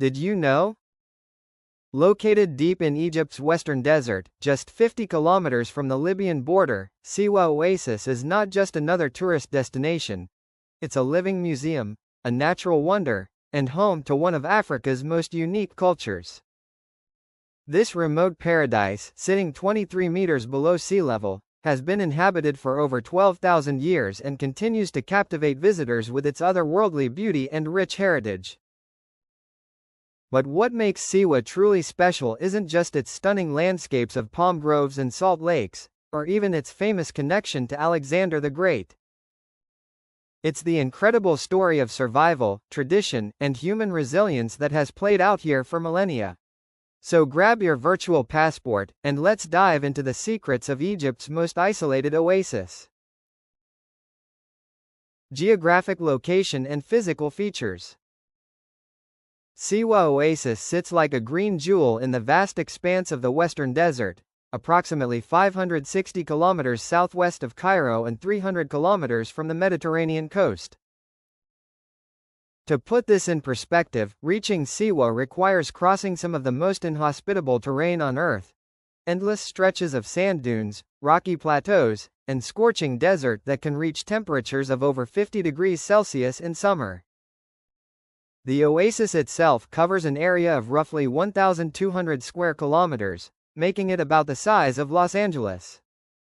Did you know? Located deep in Egypt's western desert, just 50 kilometers from the Libyan border, Siwa Oasis is not just another tourist destination. It's a living museum, a natural wonder, and home to one of Africa's most unique cultures. This remote paradise, sitting 23 meters below sea level, has been inhabited for over 12,000 years and continues to captivate visitors with its otherworldly beauty and rich heritage. But what makes Siwa truly special isn't just its stunning landscapes of palm groves and salt lakes, or even its famous connection to Alexander the Great. It's the incredible story of survival, tradition, and human resilience that has played out here for millennia. So grab your virtual passport, and let's dive into the secrets of Egypt's most isolated oasis. Geographic location and physical features. Siwa Oasis sits like a green jewel in the vast expanse of the Western Desert, approximately 560 kilometers southwest of Cairo and 300 kilometers from the Mediterranean coast. To put this in perspective, reaching Siwa requires crossing some of the most inhospitable terrain on Earth. Endless stretches of sand dunes, rocky plateaus, and scorching desert that can reach temperatures of over 50 degrees Celsius in summer. The oasis itself covers an area of roughly 1,200 square kilometers, making it about the size of Los Angeles.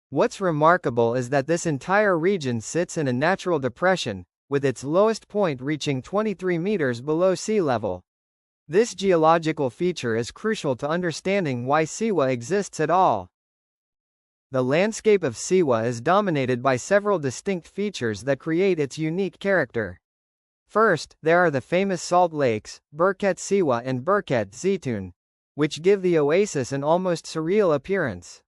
What's remarkable is that this entire region sits in a natural depression, with its lowest point reaching 23 meters below sea level. This geological feature is crucial to understanding why Siwa exists at all. The landscape of Siwa is dominated by several distinct features that create its unique character. First, there are the famous salt lakes, Birket Siwa and Birket Zitoun, which give the oasis an almost surreal appearance.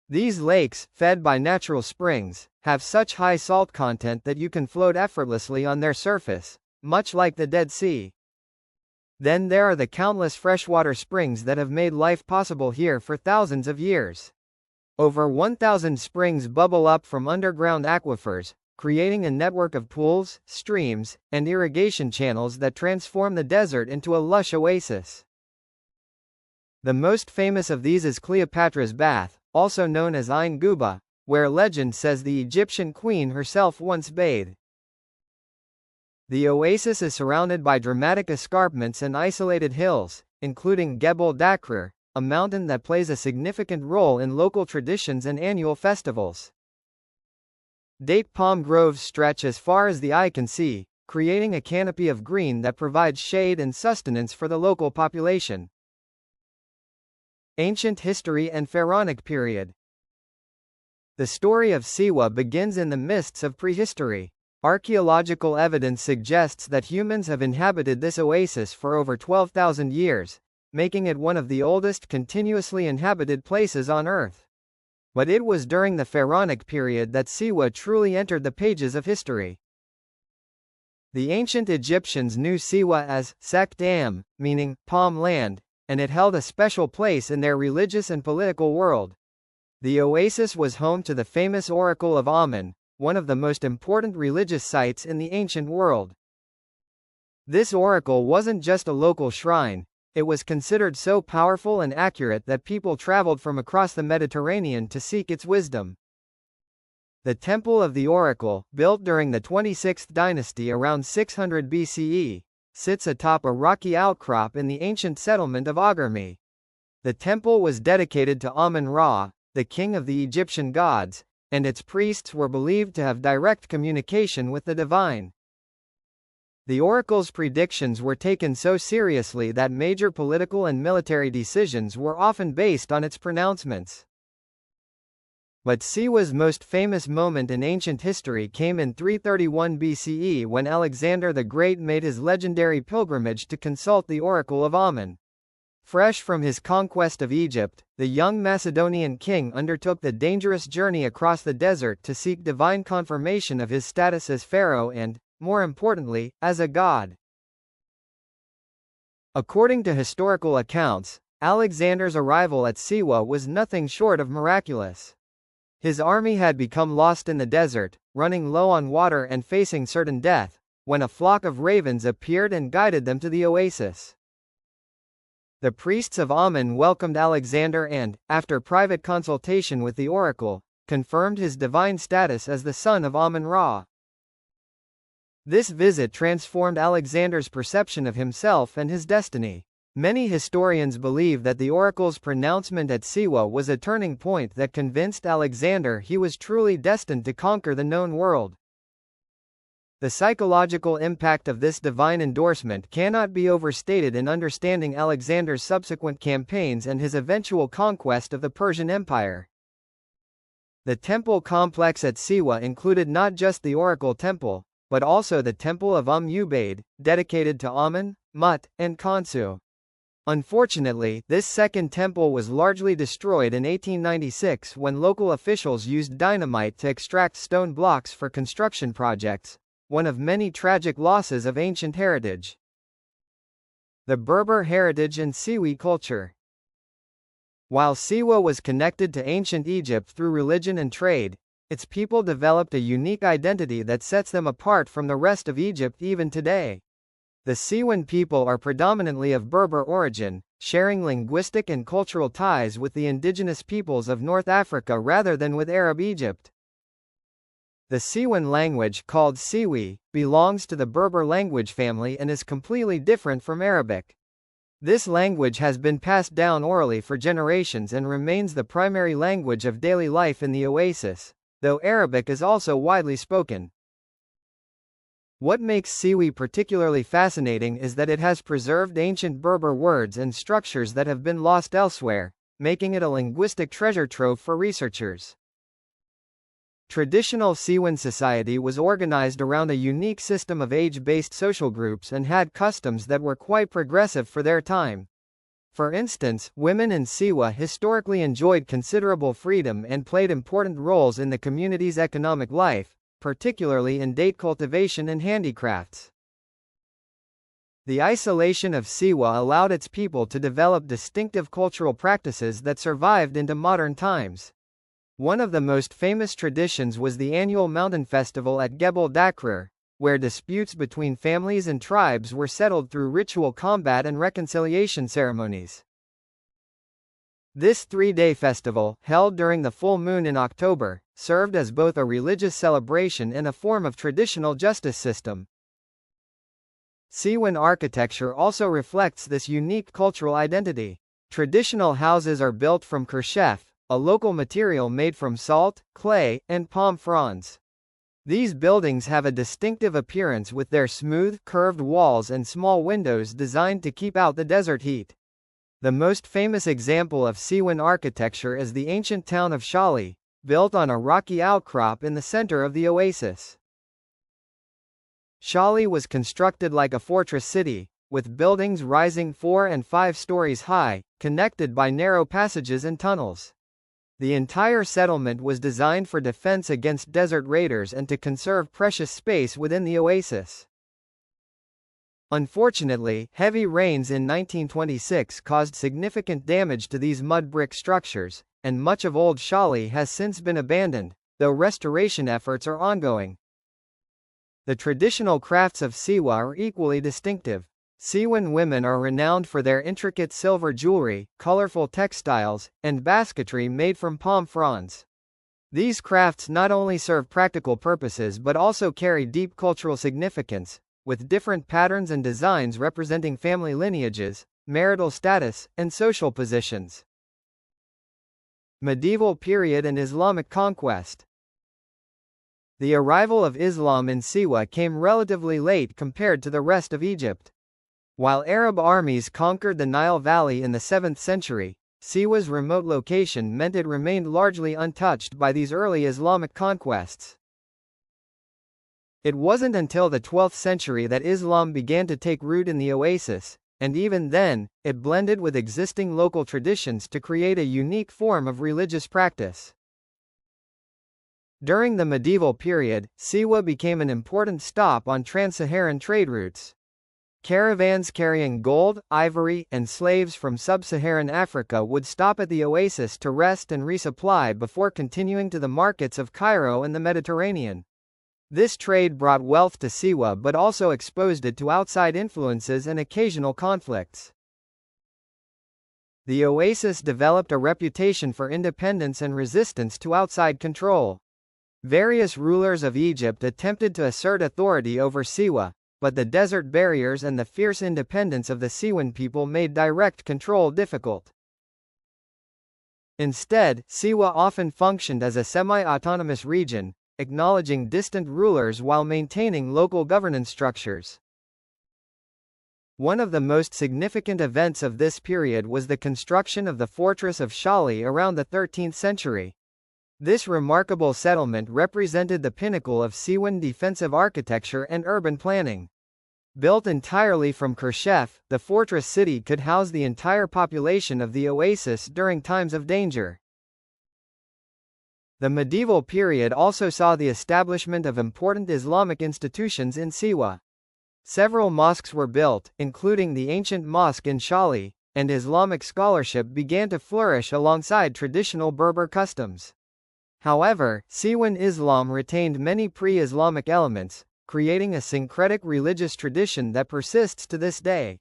These lakes, fed by natural springs, have such high salt content that you can float effortlessly on their surface, much like the Dead Sea. Then there are the countless freshwater springs that have made life possible here for thousands of years. Over 1,000 springs bubble up from underground aquifers, creating a network of pools, streams, and irrigation channels that transform the desert into a lush oasis. The most famous of these is Cleopatra's Bath, also known as Ain Guba, where legend says the Egyptian queen herself once bathed. The oasis is surrounded by dramatic escarpments and isolated hills, including Gebel Dakrir, a mountain that plays a significant role in local traditions and annual festivals. Date palm groves stretch as far as the eye can see, creating a canopy of green that provides shade and sustenance for the local population. Ancient history and pharaonic period. The story of Siwa begins in the mists of prehistory. Archaeological evidence suggests that humans have inhabited this oasis for over 12,000 years, making it one of the oldest continuously inhabited places on Earth. But it was during the pharaonic period that Siwa truly entered the pages of history. The ancient Egyptians knew Siwa as Sekt Am, meaning palm land, and it held a special place in their religious and political world. The oasis was home to the famous Oracle of Amun, one of the most important religious sites in the ancient world. This oracle wasn't just a local shrine. It was considered so powerful and accurate that people traveled from across the Mediterranean to seek its wisdom. The Temple of the Oracle, built during the 26th dynasty around 600 BCE, sits atop a rocky outcrop in the ancient settlement of Agarmi. The temple was dedicated to Amun-Ra, the king of the Egyptian gods, and its priests were believed to have direct communication with the divine. The oracle's predictions were taken so seriously that major political and military decisions were often based on its pronouncements. But Siwa's most famous moment in ancient history came in 331 BCE when Alexander the Great made his legendary pilgrimage to consult the Oracle of Amun. Fresh from his conquest of Egypt, the young Macedonian king undertook the dangerous journey across the desert to seek divine confirmation of his status as pharaoh and, more importantly, as a god. According to historical accounts, Alexander's arrival at Siwa was nothing short of miraculous. His army had become lost in the desert, running low on water and facing certain death, when a flock of ravens appeared and guided them to the oasis. The priests of Amun welcomed Alexander and, after private consultation with the oracle, confirmed his divine status as the son of Amun-Ra. This visit transformed Alexander's perception of himself and his destiny. Many historians believe that the oracle's pronouncement at Siwa was a turning point that convinced Alexander he was truly destined to conquer the known world. The psychological impact of this divine endorsement cannot be overstated in understanding Alexander's subsequent campaigns and his eventual conquest of the Persian Empire. The temple complex at Siwa included not just the oracle temple, but also the temple of Ubayd, dedicated to Amun, Mut, and Khonsu. Unfortunately, this second temple was largely destroyed in 1896 when local officials used dynamite to extract stone blocks for construction projects, one of many tragic losses of ancient heritage. The Berber heritage and Siwi culture. While Siwa was connected to ancient Egypt through religion and trade, its people developed a unique identity that sets them apart from the rest of Egypt even today. The Siwan people are predominantly of Berber origin, sharing linguistic and cultural ties with the indigenous peoples of North Africa rather than with Arab Egypt. The Siwan language, called Siwi, belongs to the Berber language family and is completely different from Arabic. This language has been passed down orally for generations and remains the primary language of daily life in the oasis, though Arabic is also widely spoken. What makes Siwi particularly fascinating is that it has preserved ancient Berber words and structures that have been lost elsewhere, making it a linguistic treasure trove for researchers. Traditional Siwan society was organized around a unique system of age-based social groups and had customs that were quite progressive for their time. For instance, women in Siwa historically enjoyed considerable freedom and played important roles in the community's economic life, particularly in date cultivation and handicrafts. The isolation of Siwa allowed its people to develop distinctive cultural practices that survived into modern times. One of the most famous traditions was the annual mountain festival at Gebel Dakrir, where disputes between families and tribes were settled through ritual combat and reconciliation ceremonies. This three-day festival, held during the full moon in October, served as both a religious celebration and a form of traditional justice system. Siwan architecture also reflects this unique cultural identity. Traditional houses are built from kershef, a local material made from salt, clay, and palm fronds. These buildings have a distinctive appearance with their smooth, curved walls and small windows designed to keep out the desert heat. The most famous example of Siwan architecture is the ancient town of Shali, built on a rocky outcrop in the center of the oasis. Shali was constructed like a fortress city, with buildings rising 4 and 5 stories high, connected by narrow passages and tunnels. The entire settlement was designed for defense against desert raiders and to conserve precious space within the oasis. Unfortunately, heavy rains in 1926 caused significant damage to these mud brick structures, and much of Old Shali has since been abandoned, though restoration efforts are ongoing. The traditional crafts of Siwa are equally distinctive. Siwan women are renowned for their intricate silver jewelry, colorful textiles, and basketry made from palm fronds. These crafts not only serve practical purposes but also carry deep cultural significance, with different patterns and designs representing family lineages, marital status, and social positions. Medieval period and Islamic conquest. The arrival of Islam in Siwa came relatively late compared to the rest of Egypt. While Arab armies conquered the Nile Valley in the 7th century, Siwa's remote location meant it remained largely untouched by these early Islamic conquests. It wasn't until the 12th century that Islam began to take root in the oasis, and even then, it blended with existing local traditions to create a unique form of religious practice. During the medieval period, Siwa became an important stop on trans-Saharan trade routes. Caravans carrying gold, ivory, and slaves from sub-Saharan Africa would stop at the oasis to rest and resupply before continuing to the markets of Cairo and the Mediterranean. This trade brought wealth to Siwa but also exposed it to outside influences and occasional conflicts. The oasis developed a reputation for independence and resistance to outside control. Various rulers of Egypt attempted to assert authority over Siwa, but the desert barriers and the fierce independence of the Siwan people made direct control difficult. Instead, Siwa often functioned as a semi-autonomous region, acknowledging distant rulers while maintaining local governance structures. One of the most significant events of this period was the construction of the fortress of Shali around the 13th century. This remarkable settlement represented the pinnacle of Siwan defensive architecture and urban planning. Built entirely from Kershef, the fortress city could house the entire population of the oasis during times of danger. The medieval period also saw the establishment of important Islamic institutions in Siwa. Several mosques were built, including the ancient mosque in Shali, and Islamic scholarship began to flourish alongside traditional Berber customs. However, Siwan Islam retained many pre-Islamic elements, creating a syncretic religious tradition that persists to this day.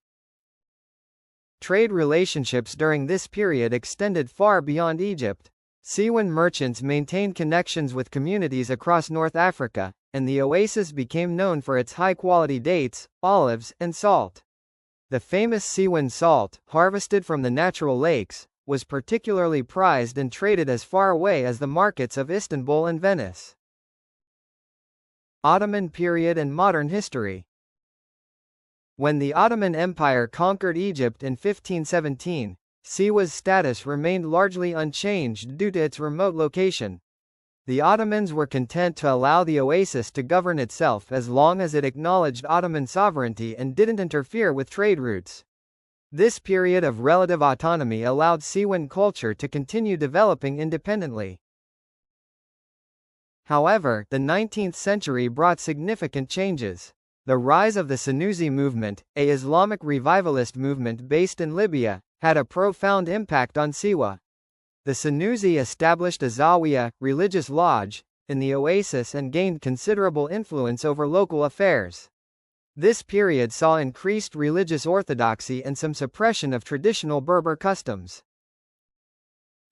Trade relationships during this period extended far beyond Egypt. Siwan merchants maintained connections with communities across North Africa, and the oasis became known for its high-quality dates, olives, and salt. The famous Siwan salt, harvested from the natural lakes, was particularly prized and traded as far away as the markets of Istanbul and Venice. Ottoman period and modern history. When the Ottoman Empire conquered Egypt in 1517, Siwa's status remained largely unchanged due to its remote location. The Ottomans were content to allow the oasis to govern itself as long as it acknowledged Ottoman sovereignty and didn't interfere with trade routes. This period of relative autonomy allowed Siwan culture to continue developing independently. However, the 19th century brought significant changes. The rise of the Senussi movement, a Islamic revivalist movement based in Libya, had a profound impact on Siwa. The Senussi established a Zawiya, religious lodge, in the oasis and gained considerable influence over local affairs. This period saw increased religious orthodoxy and some suppression of traditional Berber customs.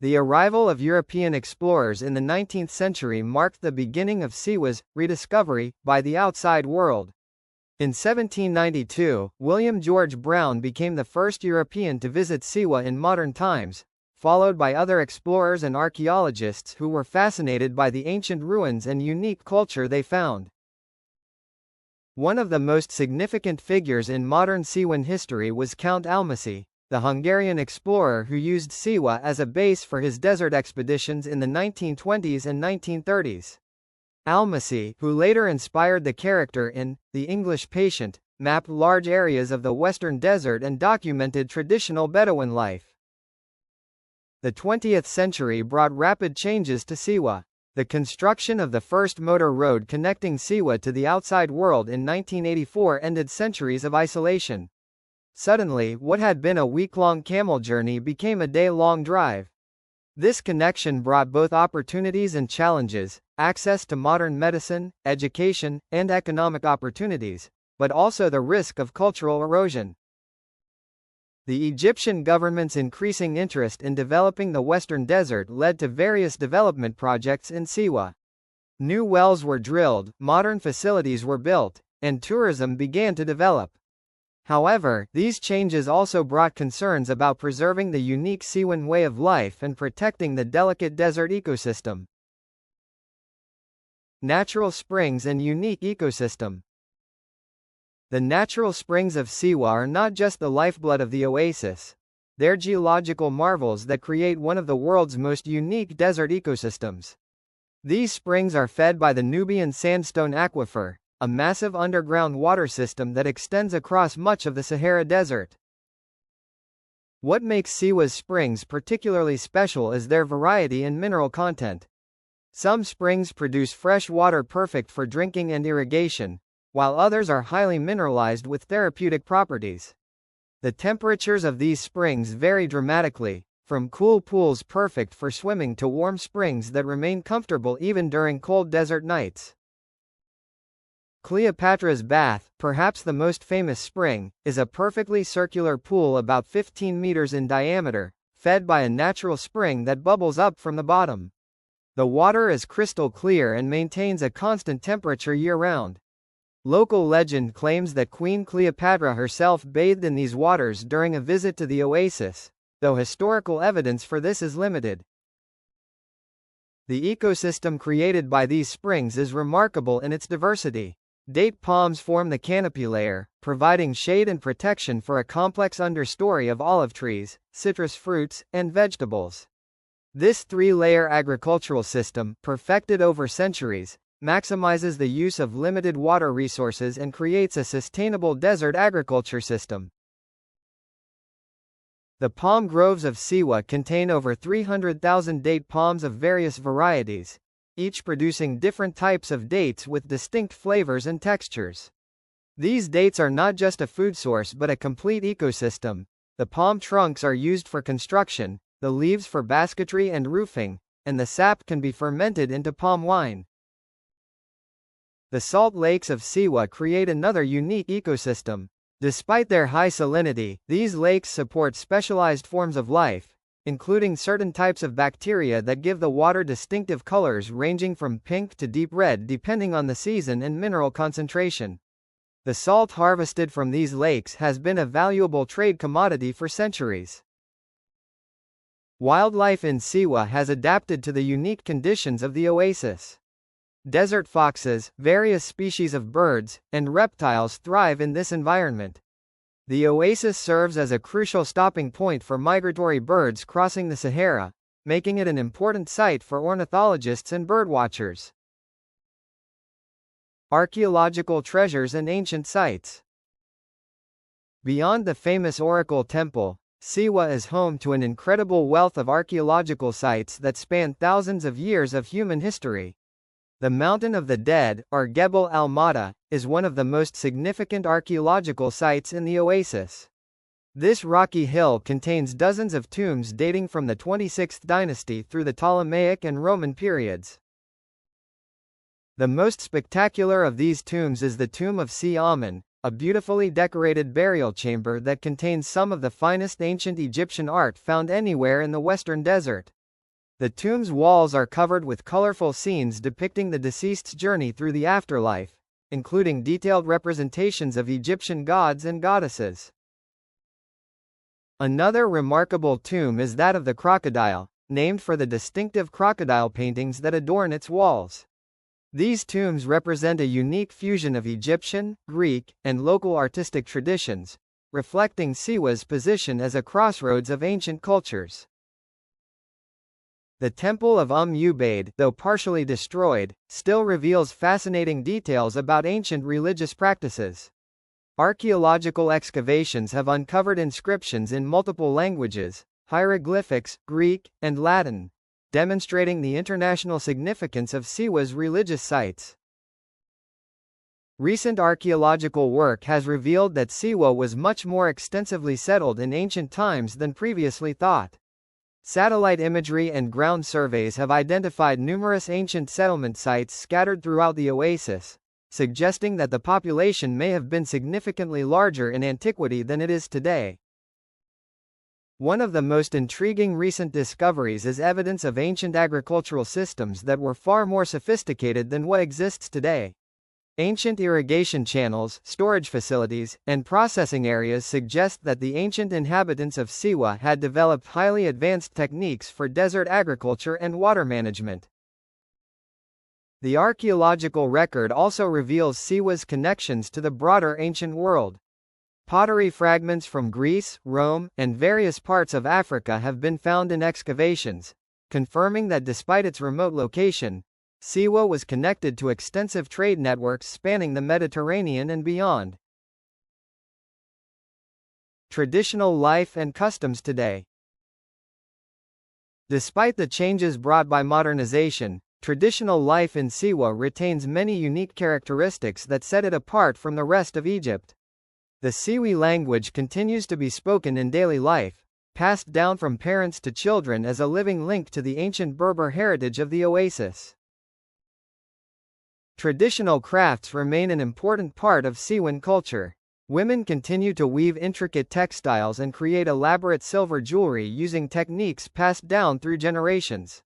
The arrival of European explorers in the 19th century marked the beginning of Siwa's rediscovery by the outside world. In 1792, William George Brown became the first European to visit Siwa in modern times, followed by other explorers and archaeologists who were fascinated by the ancient ruins and unique culture they found. One of the most significant figures in modern Siwan history was Count Almasi, the Hungarian explorer who used Siwa as a base for his desert expeditions in the 1920s and 1930s. Almasi, who later inspired the character in The English Patient, mapped large areas of the western desert and documented traditional Bedouin life. The 20th century brought rapid changes to Siwa. The construction of the first motor road connecting Siwa to the outside world in 1984 ended centuries of isolation. Suddenly, what had been a week-long camel journey became a day-long drive. This connection brought both opportunities and challenges, access to modern medicine, education, and economic opportunities, but also the risk of cultural erosion. The Egyptian government's increasing interest in developing the Western Desert led to various development projects in Siwa. New wells were drilled, modern facilities were built, and tourism began to develop. However, these changes also brought concerns about preserving the unique Siwan way of life and protecting the delicate desert ecosystem. Natural springs and unique ecosystem. The natural springs of Siwa are not just the lifeblood of the oasis. They're geological marvels that create one of the world's most unique desert ecosystems. These springs are fed by the Nubian Sandstone Aquifer, a massive underground water system that extends across much of the Sahara Desert. What makes Siwa's springs particularly special is their variety and mineral content. Some springs produce fresh water perfect for drinking and irrigation, while others are highly mineralized with therapeutic properties. The temperatures of these springs vary dramatically, from cool pools perfect for swimming to warm springs that remain comfortable even during cold desert nights. Cleopatra's Bath, perhaps the most famous spring, is a perfectly circular pool about 15 meters in diameter, fed by a natural spring that bubbles up from the bottom. The water is crystal clear and maintains a constant temperature year-round. Local legend claims that Queen Cleopatra herself bathed in these waters during a visit to the oasis, though historical evidence for this is limited. The ecosystem created by these springs is remarkable in its diversity. Date palms form the canopy layer, providing shade and protection for a complex understory of olive trees, citrus fruits, and vegetables. This three-layer agricultural system, perfected over centuries, maximizes the use of limited water resources and creates a sustainable desert agriculture system. The palm groves of Siwa contain over 300,000 date palms of various varieties, each producing different types of dates with distinct flavors and textures. These dates are not just a food source but a complete ecosystem. The palm trunks are used for construction, the leaves for basketry and roofing, and the sap can be fermented into palm wine. The salt lakes of Siwa create another unique ecosystem. Despite their high salinity, these lakes support specialized forms of life, including certain types of bacteria that give the water distinctive colors ranging from pink to deep red depending on the season and mineral concentration. The salt harvested from these lakes has been a valuable trade commodity for centuries. Wildlife in Siwa has adapted to the unique conditions of the oasis. Desert foxes, various species of birds, and reptiles thrive in this environment. The oasis serves as a crucial stopping point for migratory birds crossing the Sahara, making it an important site for ornithologists and birdwatchers. Archaeological treasures and ancient sites. Beyond the famous Oracle Temple, Siwa is home to an incredible wealth of archaeological sites that span thousands of years of human history. The Mountain of the Dead, or Gebel al-Mata, is one of the most significant archaeological sites in the oasis. This rocky hill contains dozens of tombs dating from the 26th dynasty through the Ptolemaic and Roman periods. The most spectacular of these tombs is the tomb of Si Amun, a beautifully decorated burial chamber that contains some of the finest ancient Egyptian art found anywhere in the Western Desert. The tomb's walls are covered with colorful scenes depicting the deceased's journey through the afterlife, including detailed representations of Egyptian gods and goddesses. Another remarkable tomb is that of the crocodile, named for the distinctive crocodile paintings that adorn its walls. These tombs represent a unique fusion of Egyptian, Greek, and local artistic traditions, reflecting Siwa's position as a crossroads of ancient cultures. The Temple of Ubaid, though partially destroyed, still reveals fascinating details about ancient religious practices. Archaeological excavations have uncovered inscriptions in multiple languages, hieroglyphics, Greek, and Latin, demonstrating the international significance of Siwa's religious sites. Recent archaeological work has revealed that Siwa was much more extensively settled in ancient times than previously thought. Satellite imagery and ground surveys have identified numerous ancient settlement sites scattered throughout the oasis, suggesting that the population may have been significantly larger in antiquity than it is today. One of the most intriguing recent discoveries is evidence of ancient agricultural systems that were far more sophisticated than what exists today. Ancient irrigation channels, storage facilities, and processing areas suggest that the ancient inhabitants of Siwa had developed highly advanced techniques for desert agriculture and water management. The archaeological record also reveals Siwa's connections to the broader ancient world. Pottery fragments from Greece, Rome, and various parts of Africa have been found in excavations, confirming that despite its remote location, Siwa was connected to extensive trade networks spanning the Mediterranean and beyond. Traditional life and customs today. Despite the changes brought by modernization, traditional life in Siwa retains many unique characteristics that set it apart from the rest of Egypt. The Siwi language continues to be spoken in daily life, passed down from parents to children as a living link to the ancient Berber heritage of the oasis. Traditional crafts remain an important part of Siwan culture. Women continue to weave intricate textiles and create elaborate silver jewelry using techniques passed down through generations.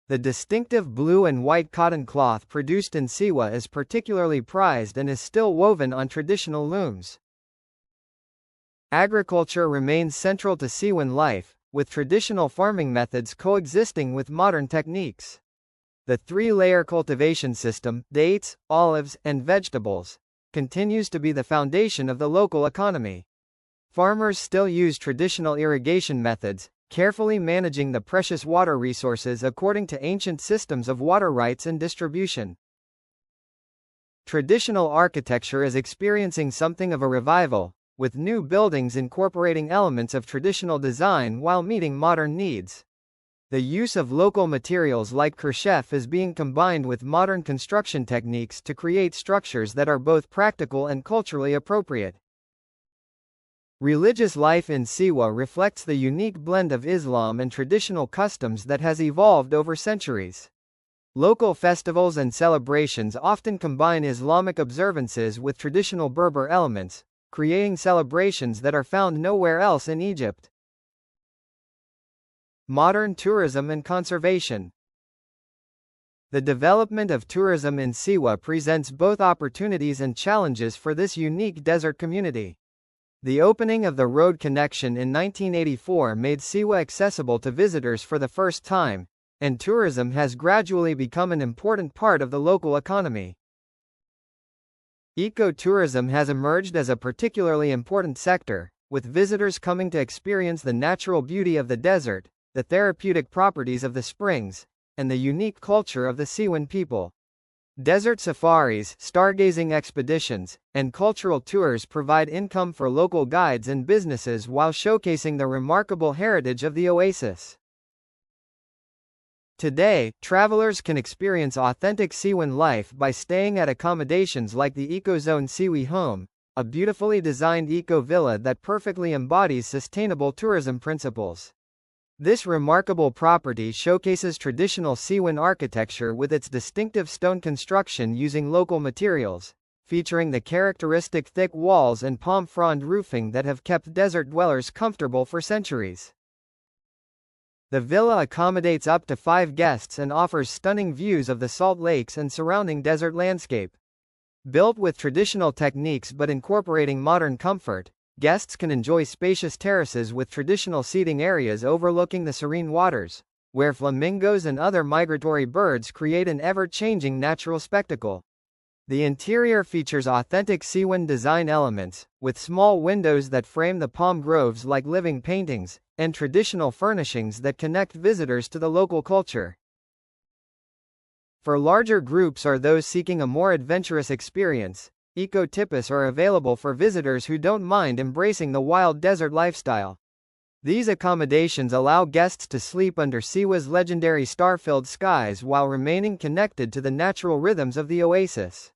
The distinctive blue and white cotton cloth produced in Siwa is particularly prized and is still woven on traditional looms. Agriculture remains central to Siwan life, with traditional farming methods coexisting with modern techniques. The three-layer cultivation system, dates, olives, and vegetables, continues to be the foundation of the local economy. Farmers still use traditional irrigation methods, carefully managing the precious water resources according to ancient systems of water rights and distribution. Traditional architecture is experiencing something of a revival, with new buildings incorporating elements of traditional design while meeting modern needs. The use of local materials like kerchef is being combined with modern construction techniques to create structures that are both practical and culturally appropriate. Religious life in Siwa reflects the unique blend of Islam and traditional customs that has evolved over centuries. Local festivals and celebrations often combine Islamic observances with traditional Berber elements, creating celebrations that are found nowhere else in Egypt. Modern tourism and conservation. The development of tourism in Siwa presents both opportunities and challenges for this unique desert community. The opening of the road connection in 1984 made Siwa accessible to visitors for the first time, and tourism has gradually become an important part of the local economy. Ecotourism has emerged as a particularly important sector, with visitors coming to experience the natural beauty of the desert, the therapeutic properties of the springs, and the unique culture of the Siwan people. Desert safaris, stargazing expeditions, and cultural tours provide income for local guides and businesses while showcasing the remarkable heritage of the oasis. Today, travelers can experience authentic Siwan life by staying at accommodations like the EcoZone Siwi Home, a beautifully designed eco-villa that perfectly embodies sustainable tourism principles. This remarkable property showcases traditional Siwan architecture with its distinctive stone construction using local materials, featuring the characteristic thick walls and palm frond roofing that have kept desert dwellers comfortable for centuries. The villa accommodates up to 5 guests and offers stunning views of the salt lakes and surrounding desert landscape. Built with traditional techniques but incorporating modern comfort, guests can enjoy spacious terraces with traditional seating areas overlooking the serene waters, where flamingos and other migratory birds create an ever-changing natural spectacle. The interior features authentic Siwan design elements, with small windows that frame the palm groves like living paintings, and traditional furnishings that connect visitors to the local culture. For larger groups or those seeking a more adventurous experience, eco-tips are available for visitors who don't mind embracing the wild desert lifestyle. These accommodations allow guests to sleep under Siwa's legendary star-filled skies while remaining connected to the natural rhythms of the oasis.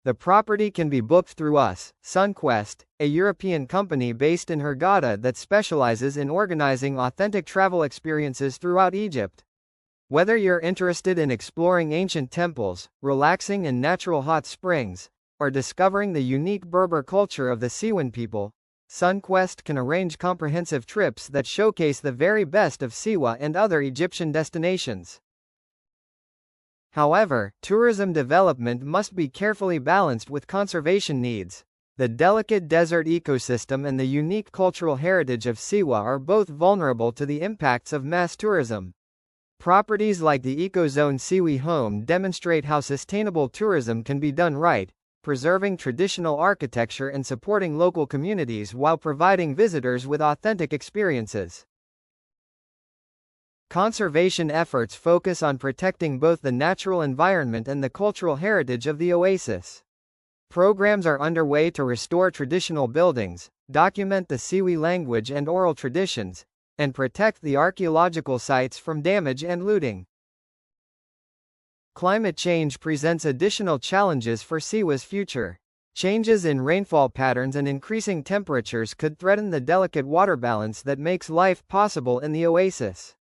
The property can be booked through SunQuest, a European company based in Hurghada that specializes in organizing authentic travel experiences throughout Egypt. Whether you're interested in exploring ancient temples, relaxing in natural hot springs, or discovering the unique Berber culture of the Siwan people, SunQuest can arrange comprehensive trips that showcase the very best of Siwa and other Egyptian destinations. However, tourism development must be carefully balanced with conservation needs. The delicate desert ecosystem and the unique cultural heritage of Siwa are both vulnerable to the impacts of mass tourism. Properties like the EcoZone Siwi Home demonstrate how sustainable tourism can be done right, preserving traditional architecture and supporting local communities while providing visitors with authentic experiences. Conservation efforts focus on protecting both the natural environment and the cultural heritage of the oasis. Programs are underway to restore traditional buildings, document the Siwi language and oral traditions, and protect the archaeological sites from damage and looting. Climate change presents additional challenges for Siwa's future. Changes in rainfall patterns and increasing temperatures could threaten the delicate water balance that makes life possible in the oasis.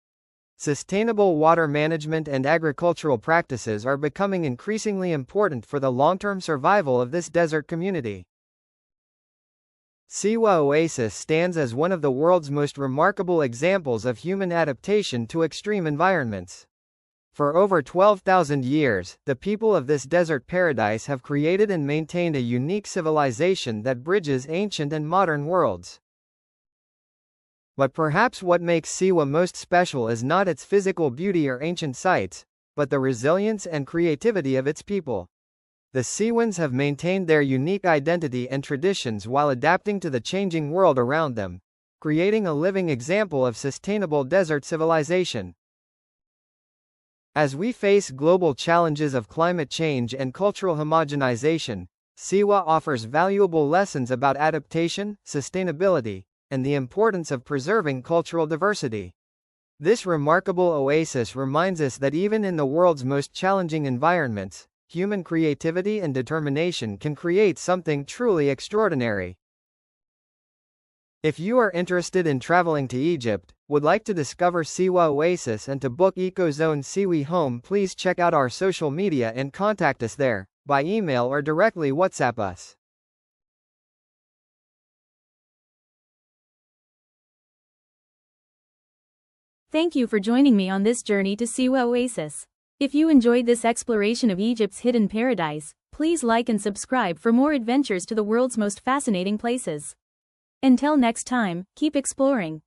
Sustainable water management and agricultural practices are becoming increasingly important for the long-term survival of this desert community. Siwa Oasis stands as one of the world's most remarkable examples of human adaptation to extreme environments. For over 12,000 years, the people of this desert paradise have created and maintained a unique civilization that bridges ancient and modern worlds. But perhaps what makes Siwa most special is not its physical beauty or ancient sites, but the resilience and creativity of its people. The Siwans have maintained their unique identity and traditions while adapting to the changing world around them, creating a living example of sustainable desert civilization. As we face global challenges of climate change and cultural homogenization, Siwa offers valuable lessons about adaptation, sustainability, and the importance of preserving cultural diversity. This remarkable oasis reminds us that even in the world's most challenging environments, human creativity and determination can create something truly extraordinary. If you are interested in traveling to Egypt, would like to discover Siwa Oasis and to book Ecozone Siwi Home, please check out our social media and contact us there, by email or directly WhatsApp us. Thank you for joining me on this journey to Siwa Oasis. If you enjoyed this exploration of Egypt's hidden paradise, please like and subscribe for more adventures to the world's most fascinating places. Until next time, keep exploring.